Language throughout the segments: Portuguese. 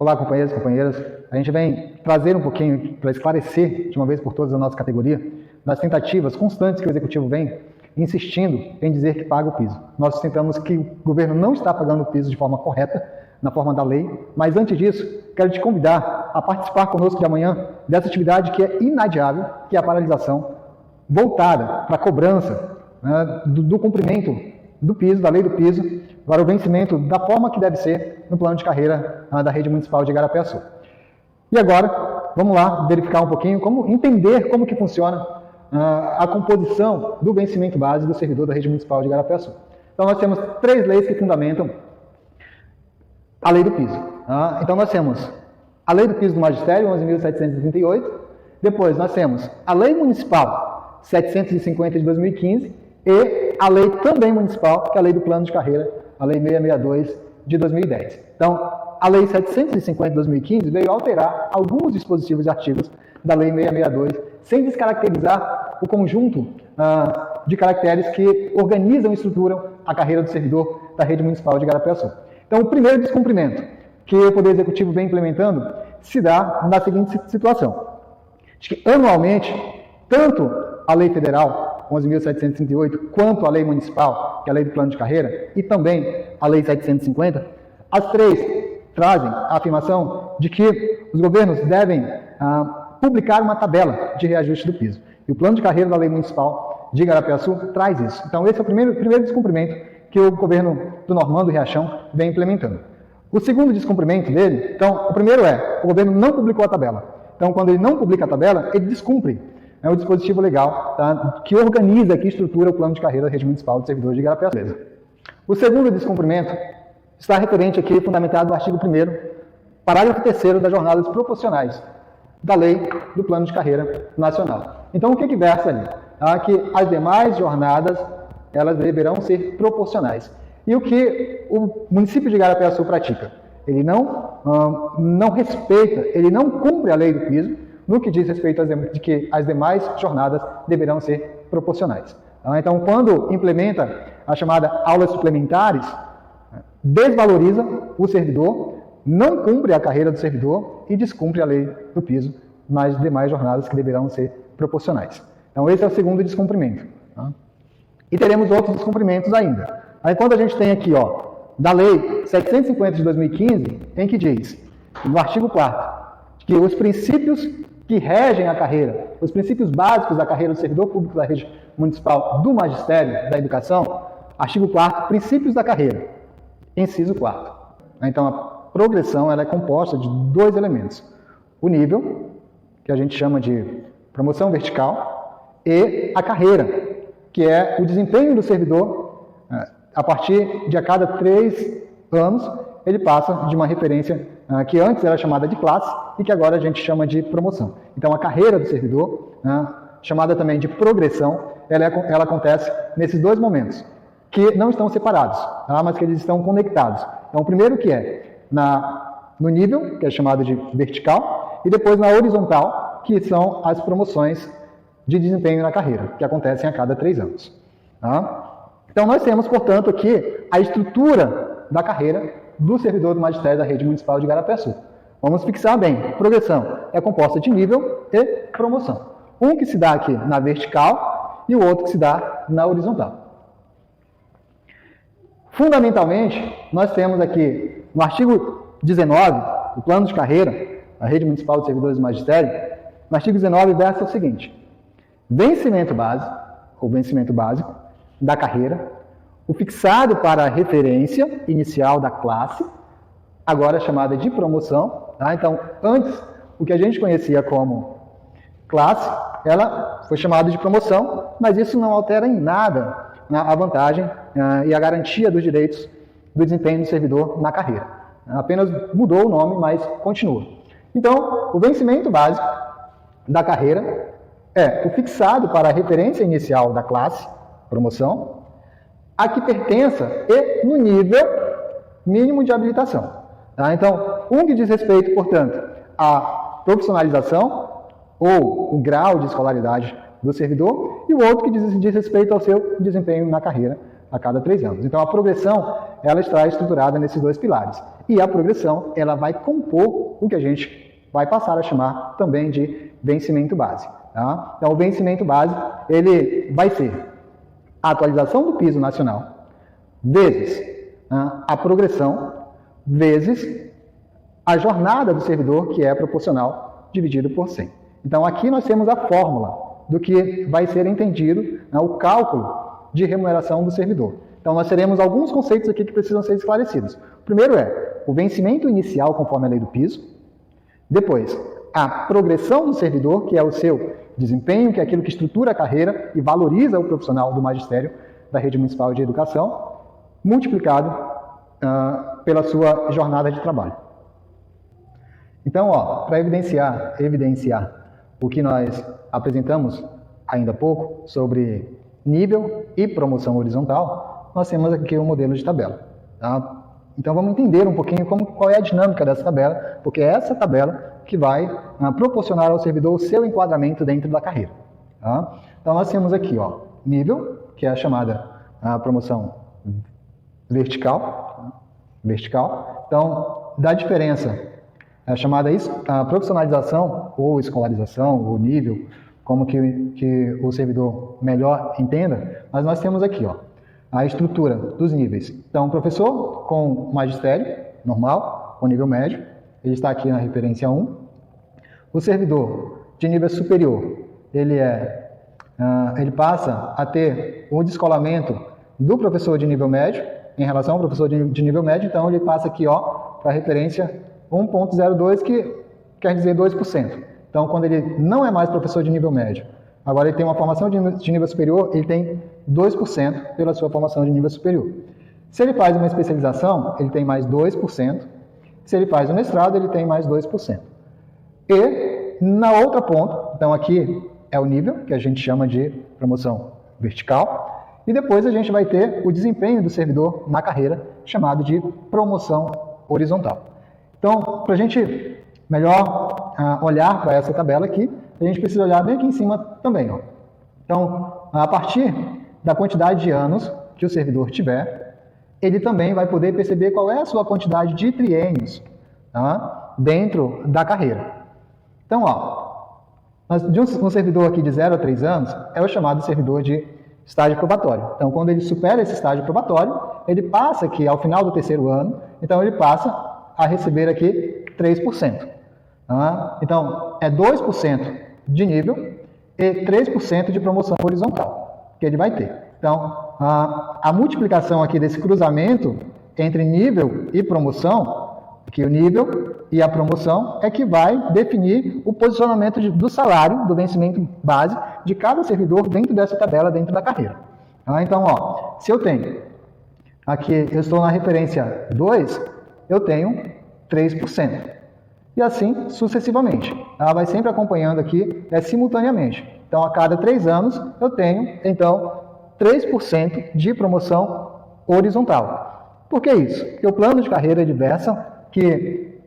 Olá, companheiros e companheiras. A gente vem trazer um pouquinho para esclarecer, de uma vez por todas, a nossa categoria, das tentativas constantes que o Executivo vem insistindo em dizer que paga o piso. Nós sustentamos que o governo não está pagando o piso de forma correta, na forma da lei, mas antes disso, quero te convidar a participar conosco de amanhã dessa atividade que é inadiável, que é a paralisação voltada para a cobrança do cumprimento do piso, da lei do piso, para o vencimento da forma que deve ser no plano de carreira da Rede Municipal de Igarapé-Açu. E agora, vamos lá verificar um pouquinho, entender como que funciona a composição do vencimento base do servidor da Rede Municipal de Igarapé-Açu. Então, nós temos 3 leis que fundamentam a lei do piso. Então, nós temos a lei do piso do magistério, 11.738, depois nós temos a lei municipal 750 de 2015 e a lei também municipal, que é a lei do plano de carreira, a lei 662 de 2010. Então, a lei 750 de 2015 veio alterar alguns dispositivos e artigos da lei 662, sem descaracterizar o conjunto de caracteres que organizam e estruturam a carreira do servidor da Rede Municipal de Igarapé-Açu. Então, o primeiro descumprimento que o Poder Executivo vem implementando se dá na seguinte situação. De que, anualmente, tanto a lei federal, 11.738, quanto a lei municipal, que é a lei do plano de carreira, e também a lei 750, as 3 trazem a afirmação de que os governos devem publicar uma tabela de reajuste do piso. E o plano de carreira da lei municipal de Igarapé-Açu traz isso. Então, esse é o primeiro descumprimento que o governo do Normando Riachão vem implementando. O segundo descumprimento dele, então, o primeiro o governo não publicou a tabela. Então, quando ele não publica a tabela, ele descumpre o dispositivo legal que organiza, que estrutura o plano de carreira da Rede Municipal de Servidores de Igarapé-Açu. O segundo descumprimento está referente aqui, fundamentado no artigo 1º, parágrafo 3º das jornadas proporcionais da lei do plano de carreira nacional. Então, o que versa ali? Que as demais jornadas, elas deverão ser proporcionais. E o que o município de Igarapé-Açu pratica? Ele não respeita, ele não cumpre a lei do piso, no que diz respeito de que as demais jornadas deverão ser proporcionais. Então, quando implementa a chamada aulas suplementares, desvaloriza o servidor, não cumpre a carreira do servidor e descumpre a lei do piso nas demais jornadas que deverão ser proporcionais. Então, esse é o segundo descumprimento. E teremos outros descumprimentos ainda. Aí, quando a gente tem aqui, da lei 750 de 2015, em que diz, no artigo 4º, que os princípios que regem a carreira, os princípios básicos da carreira do servidor público da rede municipal do magistério da educação, artigo 4º, princípios da carreira, inciso 4º. Então, a progressão ela é composta de 2 elementos. O nível, que a gente chama de promoção vertical, e a carreira, que é o desempenho do servidor a partir de a cada 3 anos, ele passa de uma referência que antes era chamada de classe e que agora a gente chama de promoção. Então, a carreira do servidor, chamada também de progressão, ela acontece nesses 2 momentos, que não estão separados, mas que eles estão conectados. Então, o primeiro que é no nível, que é chamado de vertical, e depois na horizontal, que são as promoções de desempenho na carreira, que acontecem a cada 3 anos. Então, nós temos, portanto, aqui a estrutura da carreira do servidor do magistério da Rede Municipal de Igarapé-Açu. Vamos fixar bem. Progressão é composta de nível e promoção. Um que se dá aqui na vertical e o outro que se dá na horizontal. Fundamentalmente, nós temos aqui no artigo 19, do plano de carreira da Rede Municipal de Servidores do Magistério, no artigo 19 versa o seguinte: vencimento base, ou vencimento básico, da carreira, o fixado para a referência inicial da classe, agora chamada de promoção. Então, antes, o que a gente conhecia como classe, ela foi chamada de promoção, mas isso não altera em nada a vantagem e a garantia dos direitos do desempenho do servidor na carreira. Apenas mudou o nome, mas continua. Então, o vencimento básico da carreira é o fixado para a referência inicial da classe, promoção, a que pertença e no nível mínimo de habilitação. Então, um que diz respeito, portanto, à profissionalização ou o grau de escolaridade do servidor, e o outro que diz respeito ao seu desempenho na carreira a cada 3 anos. Então, a progressão, ela está estruturada nesses 2 pilares. E a progressão, ela vai compor o que a gente vai passar a chamar também de vencimento base. Tá? Então, o vencimento base, ele vai ser a atualização do piso nacional, vezes a progressão, vezes a jornada do servidor, que é proporcional, dividido por 100. Então, aqui nós temos a fórmula do que vai ser entendido, o cálculo de remuneração do servidor. Então, nós teremos alguns conceitos aqui que precisam ser esclarecidos. O primeiro é o vencimento inicial, conforme a lei do piso. Depois, a progressão do servidor, que é o seu desempenho, que é aquilo que estrutura a carreira e valoriza o profissional do magistério da Rede Municipal de Educação, multiplicado pela sua jornada de trabalho. Então, para evidenciar o que nós apresentamos ainda há pouco sobre nível e promoção horizontal, nós temos aqui um modelo de tabela. Tá? Então, vamos entender um pouquinho qual é a dinâmica dessa tabela, porque é essa tabela que vai proporcionar ao servidor o seu enquadramento dentro da carreira. Tá? Então, nós temos aqui nível, que é a chamada promoção vertical. Então, da diferença, a chamada profissionalização ou escolarização, ou nível, como que o servidor melhor entenda, mas nós temos aqui a estrutura dos níveis. Então, o professor com magistério normal, com nível médio, ele está aqui na referência 1. O servidor de nível superior, ele passa a ter o descolamento do professor de nível médio em relação ao professor de nível médio, então ele passa aqui para a referência 1.02, que quer dizer 2%. Então, quando ele não é mais professor de nível médio, agora ele tem uma formação de nível superior, ele tem 2% pela sua formação de nível superior. Se ele faz uma especialização, ele tem mais 2%. Se ele faz um mestrado, ele tem mais 2%. E, na outra ponta, então aqui é o nível, que a gente chama de promoção vertical, e depois a gente vai ter o desempenho do servidor na carreira, chamado de promoção horizontal. Então, para a gente melhor olhar para essa tabela aqui, a gente precisa olhar bem aqui em cima também. Então, a partir da quantidade de anos que o servidor tiver, ele também vai poder perceber qual é a sua quantidade de triênios dentro da carreira. Então, de um servidor aqui de 0 a 3 anos, é o chamado servidor de estágio probatório. Então, quando ele supera esse estágio probatório, ele passa aqui ao final do 3º ano, então ele passa a receber aqui 3%. Então, é 2% de nível e 3% de promoção horizontal que ele vai ter. Então, a multiplicação aqui desse cruzamento entre nível e promoção, que o nível e a promoção é que vai definir o posicionamento do salário, do vencimento base de cada servidor dentro dessa tabela, dentro da carreira. Então, se eu tenho, aqui eu estou na referência 2, eu tenho 3%. E assim sucessivamente. Ela vai sempre acompanhando aqui simultaneamente. Então, a cada 3 anos, eu tenho, então, 3% de promoção horizontal. Por que isso? Porque o plano de carreira é diversa, que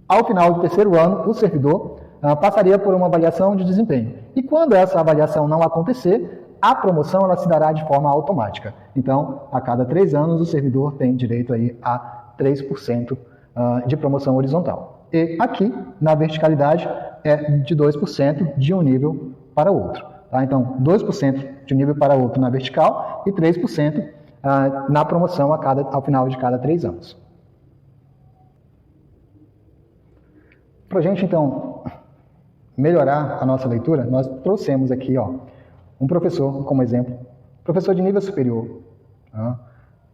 ao final do 3º ano, o servidor passaria por uma avaliação de desempenho. E quando essa avaliação não acontecer, a promoção ela se dará de forma automática. Então, a cada 3 anos, o servidor tem direito aí a 3% de promoção horizontal. E aqui, na verticalidade, é de 2% de um nível para o outro. Tá? Então, 2% de um nível para o outro na vertical e 3% na promoção ao final de cada 3 anos. Para a gente, então, melhorar a nossa leitura, nós trouxemos aqui um professor como exemplo, professor de nível superior,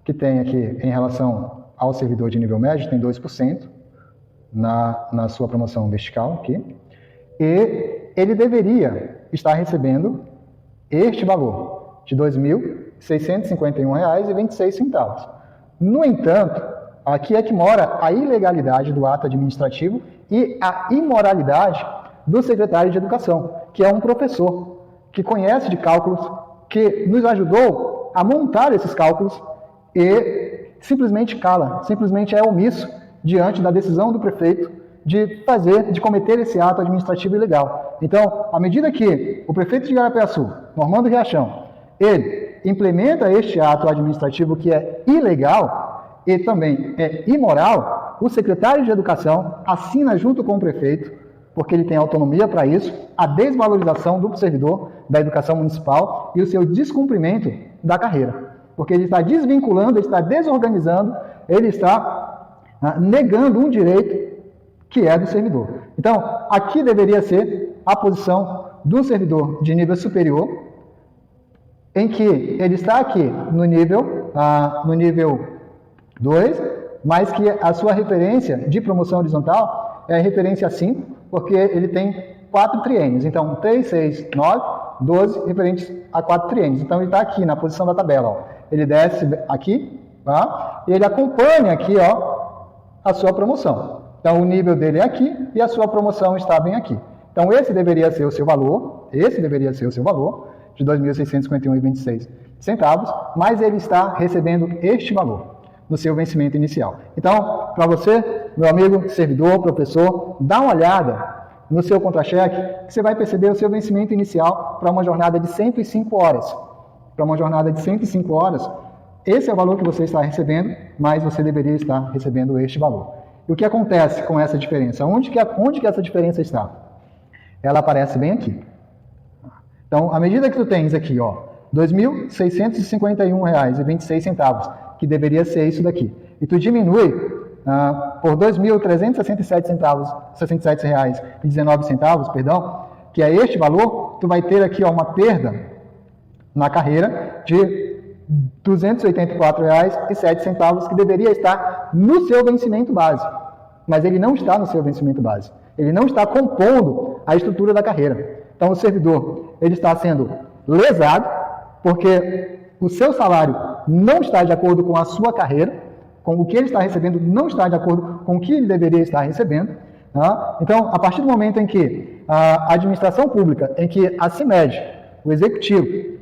que tem aqui, em relação ao servidor de nível médio, tem 2% na sua promoção vertical aqui, e ele deveria estar recebendo este valor de R$ 2.651,26. No entanto, aqui é que mora a ilegalidade do ato administrativo e a imoralidade do secretário de Educação, que é um professor que conhece de cálculos, que nos ajudou a montar esses cálculos e simplesmente cala, simplesmente é omisso diante da decisão do prefeito de cometer esse ato administrativo ilegal. Então, à medida que o prefeito de Igarapé-Açu, Normando Riachão, ele implementa este ato administrativo que é ilegal e também é imoral, o secretário de Educação assina junto com o prefeito, porque ele tem autonomia para isso, a desvalorização do servidor da educação municipal e o seu descumprimento da carreira. Porque ele está desvinculando, ele está desorganizando, ele está negando um direito que é do servidor. Então, aqui deveria ser a posição do servidor de nível superior, em que ele está aqui no nível 2, mas que a sua referência de promoção horizontal é a referência 5, porque ele tem 4 triênios. Então, 3, 6, 9, 12 referentes a 4 triênios. Então, ele está aqui na posição da tabela. Ó. Ele desce aqui, tá? E ele acompanha aqui, ó, a sua promoção. Então, o nível dele é aqui e a sua promoção está bem aqui. Então, esse deveria ser o seu valor, de R$ 2.651,26 centavos, mas ele está recebendo este valor no seu vencimento inicial. Então, para você, meu amigo, servidor, professor, dá uma olhada no seu contra-cheque, que você vai perceber o seu vencimento inicial para uma jornada de 105 horas. Para uma jornada de 105 horas, esse é o valor que você está recebendo, mas você deveria estar recebendo este valor. E o que acontece com essa diferença? Onde que essa diferença está? Ela aparece bem aqui. Então, à medida que tu tens aqui, ó, R$ 2.651,26, que deveria ser isso daqui, e tu diminui por R$ 2.367,19, perdão, que é este valor, tu vai ter aqui, ó, uma perda na carreira de R$ 284,07, que deveria estar no seu vencimento base. Mas ele não está no seu vencimento base. Ele não está compondo a estrutura da carreira. Então, o servidor ele está sendo lesado, porque o seu salário não está de acordo com a sua carreira, com o que ele está recebendo não está de acordo com o que ele deveria estar recebendo. Tá? Então, a partir do momento em que a administração pública, em que a CIMED, o executivo,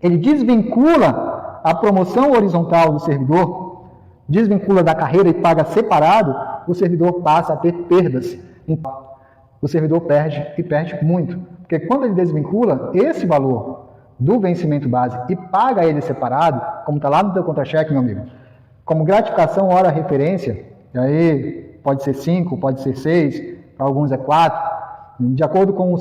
ele desvincula a promoção horizontal do servidor, desvincula da carreira e paga separado, o servidor passa a ter perdas. Então, o servidor perde e perde muito. Porque quando ele desvincula esse valor do vencimento base e paga ele separado, como está lá no teu contra-cheque, meu amigo, como gratificação hora referência, e aí pode ser 5, pode ser 6, para alguns é 4, de acordo com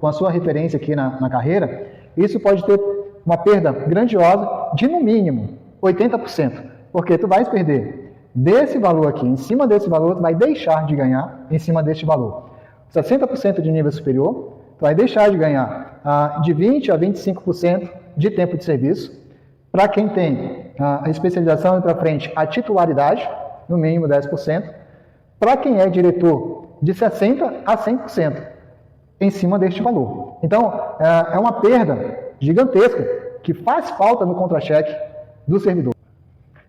a sua referência aqui na carreira, isso pode ter uma perda grandiosa de, no mínimo, 80%. Porque tu vais perder desse valor aqui, em cima desse valor, tu vai deixar de ganhar em cima deste valor. 60% de nível superior, tu vai deixar de ganhar de 20% a 25% de tempo de serviço. Para quem tem a especialização e para frente, a titularidade, no mínimo 10%. Para quem é diretor, de 60% a 100% em cima deste valor. Então, é uma perda gigantesca que faz falta no contra-cheque do servidor.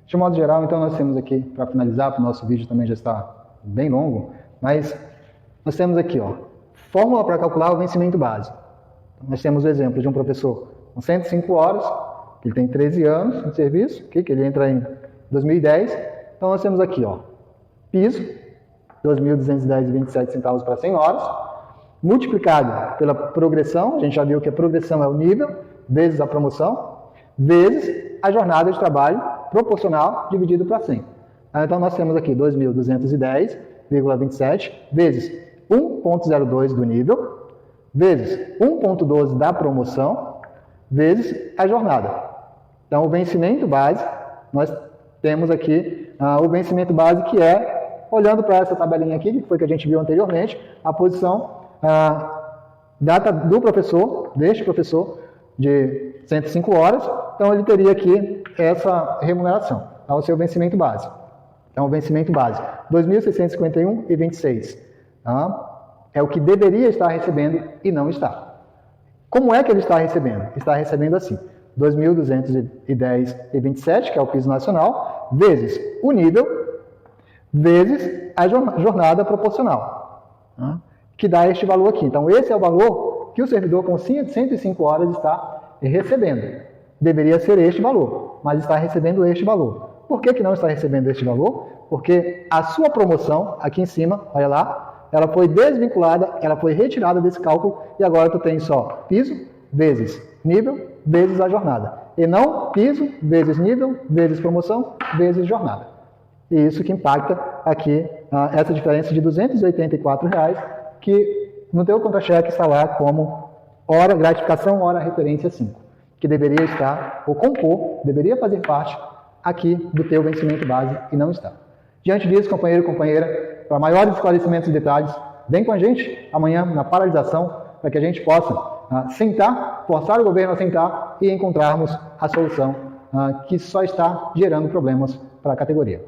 De modo geral, então, nós temos aqui, para finalizar, porque o nosso vídeo também já está bem longo, mas nós temos aqui, ó, fórmula para calcular o vencimento base. Então, nós temos o exemplo de um professor com 105 horas, que ele tem 13 anos de serviço, que ele entra em 2010. Então, nós temos aqui, ó, piso, R$ 2.210,27 para 100 horas, multiplicado pela progressão, a gente já viu que a progressão é o nível, vezes a promoção, vezes a jornada de trabalho proporcional dividido para 100. Então, nós temos aqui 2.210,27 vezes 1,02 do nível, vezes 1,12 da promoção, vezes a jornada. Então, o vencimento base, nós temos aqui o vencimento base que é, olhando para essa tabelinha aqui, que foi que a gente viu anteriormente, a posição data do professor, deste professor, de 105 horas, então ele teria aqui essa remuneração, ao seu vencimento base. Então, o vencimento base, R$ 2.651,26. É o que deveria estar recebendo e não está. Como é que ele está recebendo? Está recebendo assim, R$ 2.210,27, que é o piso nacional, vezes o nível, vezes a jornada proporcional, que dá este valor aqui. Então, esse é o valor que o servidor com 105 horas está recebendo. Deveria ser este valor, mas está recebendo este valor. Por que não está recebendo este valor? Porque a sua promoção, aqui em cima, olha lá, ela foi desvinculada, ela foi retirada desse cálculo e agora tu tem só piso, vezes nível, vezes a jornada. E não piso, vezes nível, vezes promoção, vezes jornada. E isso que impacta aqui essa diferença de R$ 284, que no teu contra-cheque está lá como hora gratificação, hora referência 5, que deveria estar, ou compor, deveria fazer parte aqui do teu vencimento base e não está. Diante disso, companheiro e companheira, para maiores esclarecimentos e detalhes, vem com a gente amanhã na paralisação para que a gente possa sentar, forçar o governo a sentar e encontrarmos a solução que só está gerando problemas para a categoria.